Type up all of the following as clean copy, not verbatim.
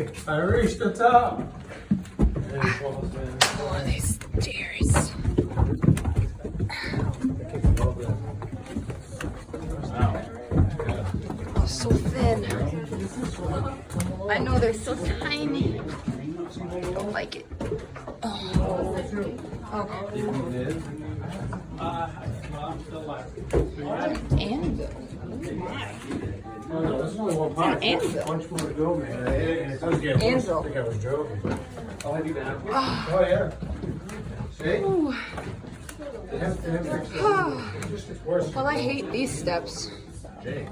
Hey, I reached the top. Oh, these stairs. Oh, so thin. I know they're so tiny. I don't like it. Oh. Okay. Anvil. Oh, no, this is only one part. Anvil. Much more to go, man. And it does get worse. Anvil. I think I was joking. Oh, have you been up here? Oh, yeah. See? Ooh. They have it just gets worse. Well, I hate these steps. Jay.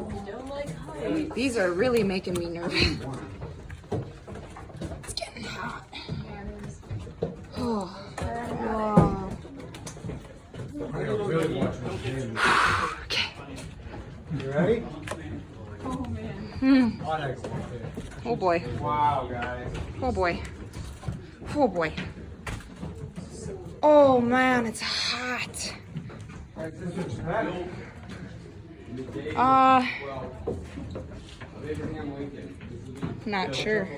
These are really making me nervous. It's getting hot. Oh. Wow. I gotta really watch this game. Okay. You ready? Hmm. Oh, excellent. Oh boy. Wow, guys. Oh boy. Oh boy. Oh man, it's hot. Not sure.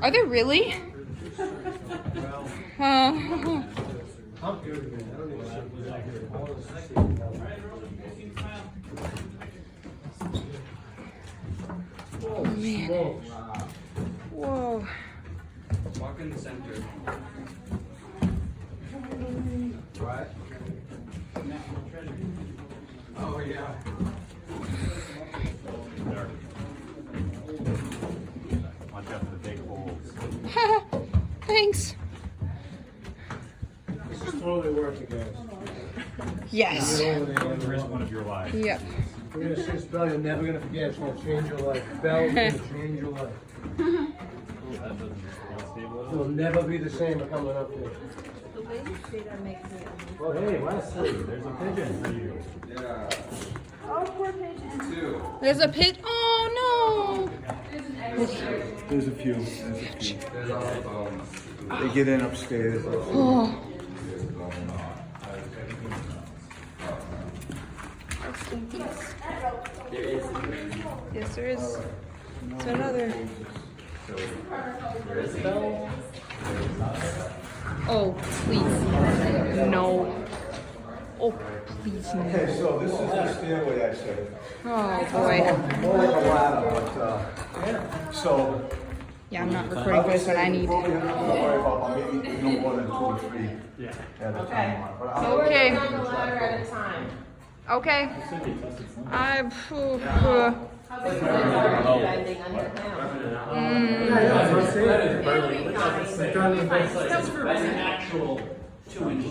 Are there really? I'm good, man. I don't even Oh man. Whoa. Walk in the center. What? Oh, yeah. Watch out for the big holes. Thanks. This is totally worth it, guys. Yes. The risk one of your lives. Yep. You're gonna see a spell you're never gonna forget. It's gonna change your life. Bell's gonna change your life. That doesn't stabilize. You'll never be the same coming up here. Oh, hey, Wesley, there's a pigeon for you. Yeah. Oh, poor pigeon. There's a pit. Oh There's a few. There's all the bones. They get in upstairs. no. Oh. There is. Yes, there is. It's another. Oh, please. No. Oh, please, no. Okay, so this is the stairway I said. Oh, boy. More like a ladder, but, so. Yeah, I'm not recording this when I need Don't to. worry about maybe no more than 2 or 3 at a time. But I'll- Okay. On the ladder at a time. Okay. I. Bending under him. Actual 2-inch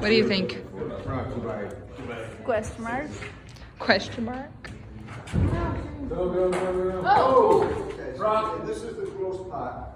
What do you think? Not too bad. Question mark? Question mark? Go, go, go, go. Oh! Okay, so this is the gross part.